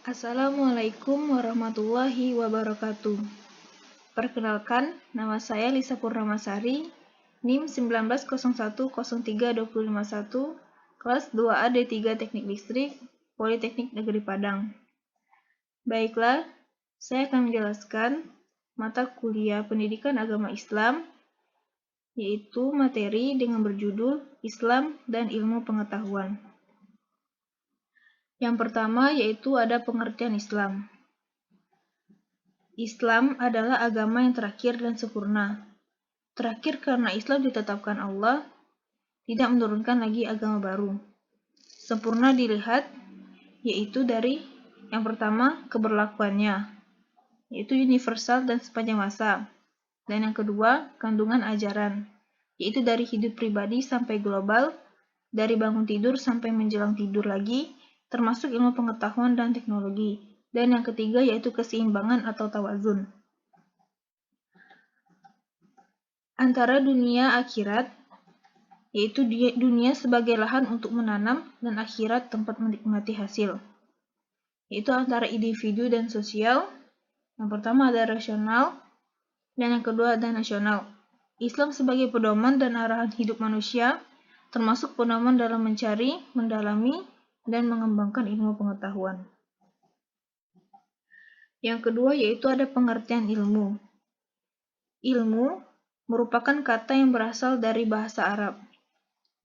Assalamualaikum warahmatullahi wabarakatuh. Perkenalkan, nama saya Lisa Purnamasari, NIM 1901032051, kelas 2A D3 Teknik Listrik, Politeknik Negeri Padang. Baiklah, saya akan menjelaskan mata kuliah Pendidikan Agama Islam, yaitu materi dengan berjudul Islam dan Ilmu Pengetahuan. Yang pertama yaitu ada pengertian Islam. Islam adalah agama yang terakhir dan sempurna. Terakhir karena Islam ditetapkan Allah, tidak menurunkan lagi agama baru. Sempurna dilihat, yaitu dari yang pertama, keberlakuannya, yaitu universal dan sepanjang masa. Dan yang kedua, kandungan ajaran, yaitu dari hidup pribadi sampai global, dari bangun tidur sampai menjelang tidur lagi, termasuk ilmu pengetahuan dan teknologi. Dan yang ketiga yaitu keseimbangan atau tawazun antara dunia akhirat, yaitu dunia sebagai lahan untuk menanam dan akhirat tempat menikmati hasil, yaitu antara individu dan sosial. Yang pertama ada rasional dan yang kedua ada nasional. Islam sebagai pedoman dan arahan hidup manusia, termasuk pedoman dalam mencari, mendalami, dan mengembangkan ilmu pengetahuan. Yang kedua yaitu ada pengertian ilmu. Ilmu merupakan kata yang berasal dari bahasa Arab.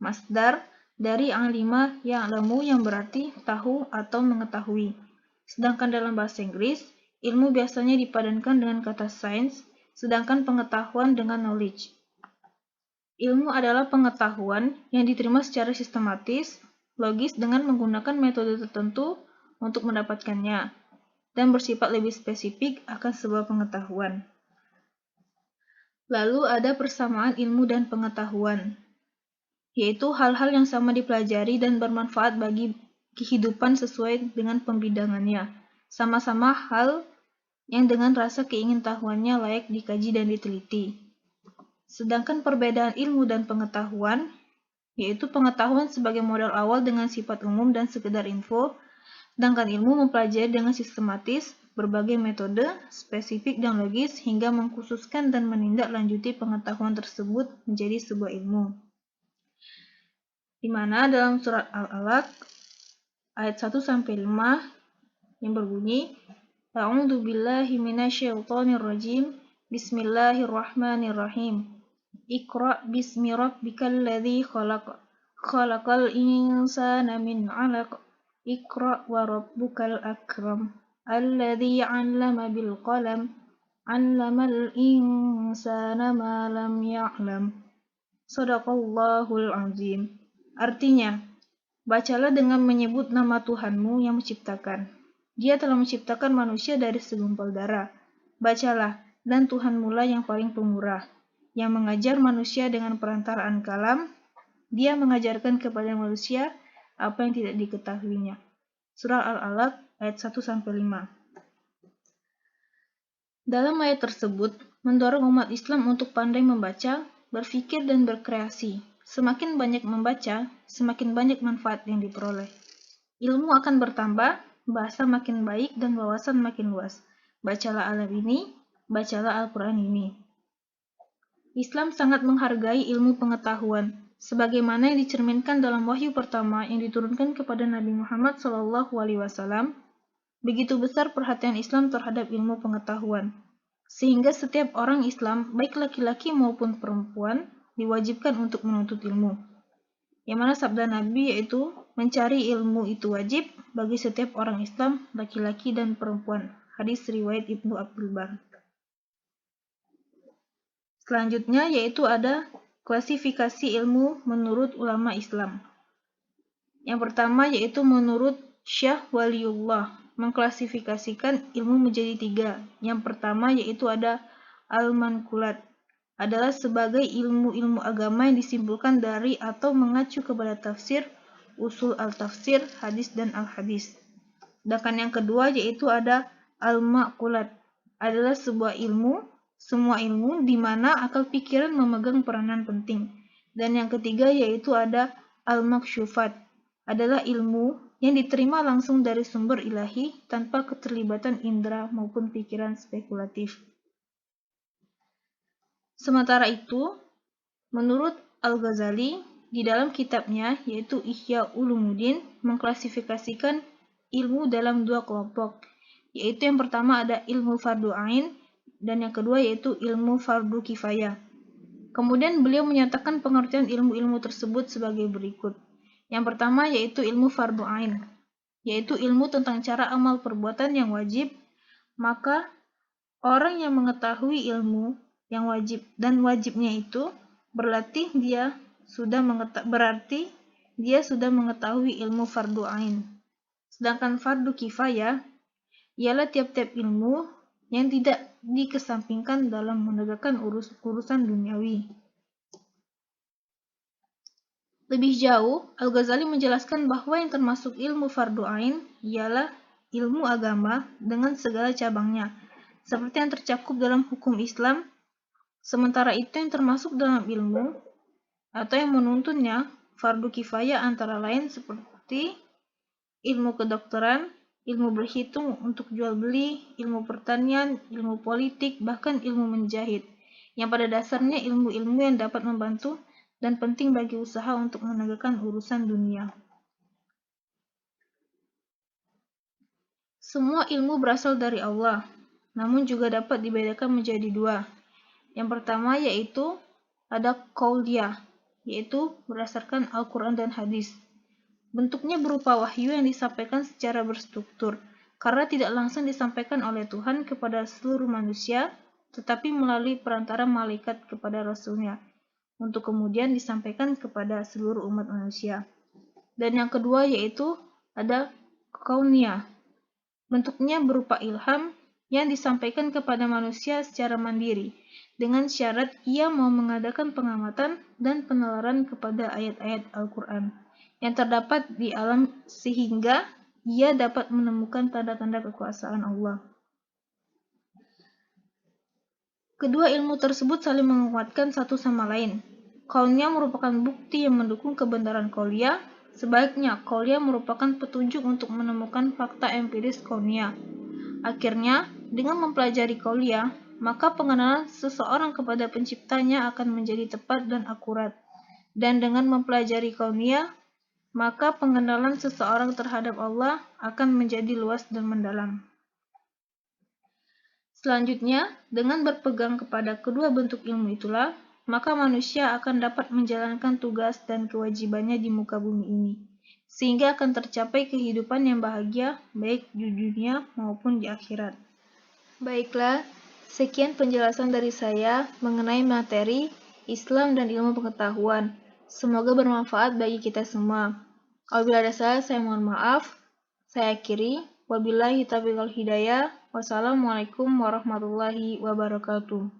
Masdar dari alima ya'lamu yang berarti tahu atau mengetahui. Sedangkan dalam bahasa Inggris, ilmu biasanya dipadankan dengan kata science, sedangkan pengetahuan dengan knowledge. Ilmu adalah pengetahuan yang diterima secara sistematis, logis dengan menggunakan metode tertentu untuk mendapatkannya, dan bersifat lebih spesifik akan sebuah pengetahuan. Lalu ada persamaan ilmu dan pengetahuan, yaitu hal-hal yang sama dipelajari dan bermanfaat bagi kehidupan sesuai dengan pembidangannya. Sama-sama hal yang dengan rasa keingintahuannya layak dikaji dan diteliti. Sedangkan perbedaan ilmu dan pengetahuan, yaitu pengetahuan sebagai modal awal dengan sifat umum dan sekedar info, sedangkan ilmu mempelajari dengan sistematis, berbagai metode, spesifik dan logis hingga mengkhususkan dan menindaklanjuti pengetahuan tersebut menjadi sebuah ilmu. Di mana dalam surat Al-Alaq ayat 1-5 yang berbunyi, A'udzu billahi minasyaitonir rajim. Bismillahirrahmanirrahim. Iqra bismi rabbikal ladzi khalaq. Khalaqal insana min 'alaq. Iqra wa rabbukal akram. Alladzi 'allama bil qalam. 'Allamal insana ma lam ya'lam. Shadaqallahul azim. Artinya, bacalah dengan menyebut nama Tuhanmu yang menciptakan. Dia telah menciptakan manusia dari segumpal darah. Bacalah, dan Tuhanmulah yang paling pemurah, yang mengajar manusia dengan perantaraan kalam. Dia mengajarkan kepada manusia apa yang tidak diketahuinya. Surah Al-Alaq ayat 1-5. Dalam ayat tersebut, mendorong umat Islam untuk pandai membaca, berpikir dan berkreasi. Semakin banyak membaca, semakin banyak manfaat yang diperoleh. Ilmu akan bertambah, bahasa makin baik dan wawasan makin luas. Bacalah alam ini, bacalah Al-Quran ini. Islam sangat menghargai ilmu pengetahuan, sebagaimana yang dicerminkan dalam wahyu pertama yang diturunkan kepada Nabi Muhammad SAW. Begitu besar perhatian Islam terhadap ilmu pengetahuan, sehingga setiap orang Islam, baik laki-laki maupun perempuan, diwajibkan untuk menuntut ilmu. Yang mana sabda Nabi yaitu, mencari ilmu itu wajib bagi setiap orang Islam, laki-laki dan perempuan. Hadis riwayat Ibnu Abdul Bar. Selanjutnya yaitu ada klasifikasi ilmu menurut ulama Islam. Yang pertama yaitu menurut Syekh Waliullah, mengklasifikasikan ilmu menjadi 3. Yang pertama yaitu ada al-manqulat, adalah sebagai ilmu-ilmu agama yang disimpulkan dari atau mengacu kepada tafsir, usul al-tafsir, hadis dan al-hadis. Sedangkan yang kedua yaitu ada al-maqulat, adalah sebuah ilmu, semua ilmu di mana akal pikiran memegang peranan penting. Dan yang ketiga yaitu ada al-maksyufat, adalah ilmu yang diterima langsung dari sumber ilahi tanpa keterlibatan indera maupun pikiran spekulatif. Sementara itu, menurut Al-Ghazali, di dalam kitabnya yaitu Ihya Ulumuddin mengklasifikasikan ilmu dalam dua kelompok, yaitu yang pertama ada ilmu fardu ain dan yang kedua yaitu ilmu fardu kifayah. Kemudian beliau menyatakan pengertian ilmu-ilmu tersebut sebagai berikut. Yang pertama yaitu ilmu fardu ain, yaitu ilmu tentang cara amal perbuatan yang wajib, maka orang yang mengetahui ilmu yang wajib dan wajibnya itu berarti dia sudah mengetahui ilmu fardu ain. Sedangkan fardu kifayah ialah tiap-tiap ilmu yang tidak dikesampingkan dalam menegakkan urusan duniawi. Lebih jauh, Al-Ghazali menjelaskan bahwa yang termasuk ilmu fardu ain ialah ilmu agama dengan segala cabangnya, seperti yang tercakup dalam hukum Islam. Sementara itu yang termasuk dalam ilmu atau yang menuntunnya fardu kifayah antara lain seperti ilmu kedokteran, ilmu berhitung untuk jual beli, ilmu pertanian, ilmu politik, bahkan ilmu menjahit, yang pada dasarnya ilmu-ilmu yang dapat membantu dan penting bagi usaha untuk menegakkan urusan dunia. Semua ilmu berasal dari Allah, namun juga dapat dibedakan menjadi dua. Yang pertama yaitu ada qauliyah, yaitu berdasarkan Al-Quran dan hadis. Bentuknya berupa wahyu yang disampaikan secara berstruktur, karena tidak langsung disampaikan oleh Tuhan kepada seluruh manusia, tetapi melalui perantara malaikat kepada Rasulnya, untuk kemudian disampaikan kepada seluruh umat manusia. Dan yang kedua yaitu ada kauniyah. Bentuknya berupa ilham yang disampaikan kepada manusia secara mandiri, dengan syarat ia mau mengadakan pengamatan dan penalaran kepada ayat-ayat Al-Quran yang terdapat di alam sehingga ia dapat menemukan tanda-tanda kekuasaan Allah. Kedua ilmu tersebut saling menguatkan satu sama lain. Kauniyah merupakan bukti yang mendukung kebenaran qauliyah, sebaliknya qauliyah merupakan petunjuk untuk menemukan fakta empiris kauniyah. Akhirnya, dengan mempelajari qauliyah, maka pengenalan seseorang kepada penciptanya akan menjadi tepat dan akurat. Dan dengan mempelajari kauniyah, maka pengenalan seseorang terhadap Allah akan menjadi luas dan mendalam. Selanjutnya, dengan berpegang kepada kedua bentuk ilmu itulah, maka manusia akan dapat menjalankan tugas dan kewajibannya di muka bumi ini, sehingga akan tercapai kehidupan yang bahagia baik di dunia maupun di akhirat. Baiklah, sekian penjelasan dari saya mengenai materi Islam dan ilmu pengetahuan. Semoga bermanfaat bagi kita semua. Apabila ada salah, saya mohon maaf. Saya akhiri. Wabillahi taufiq wal hidayah. Wassalamualaikum warahmatullahi wabarakatuh.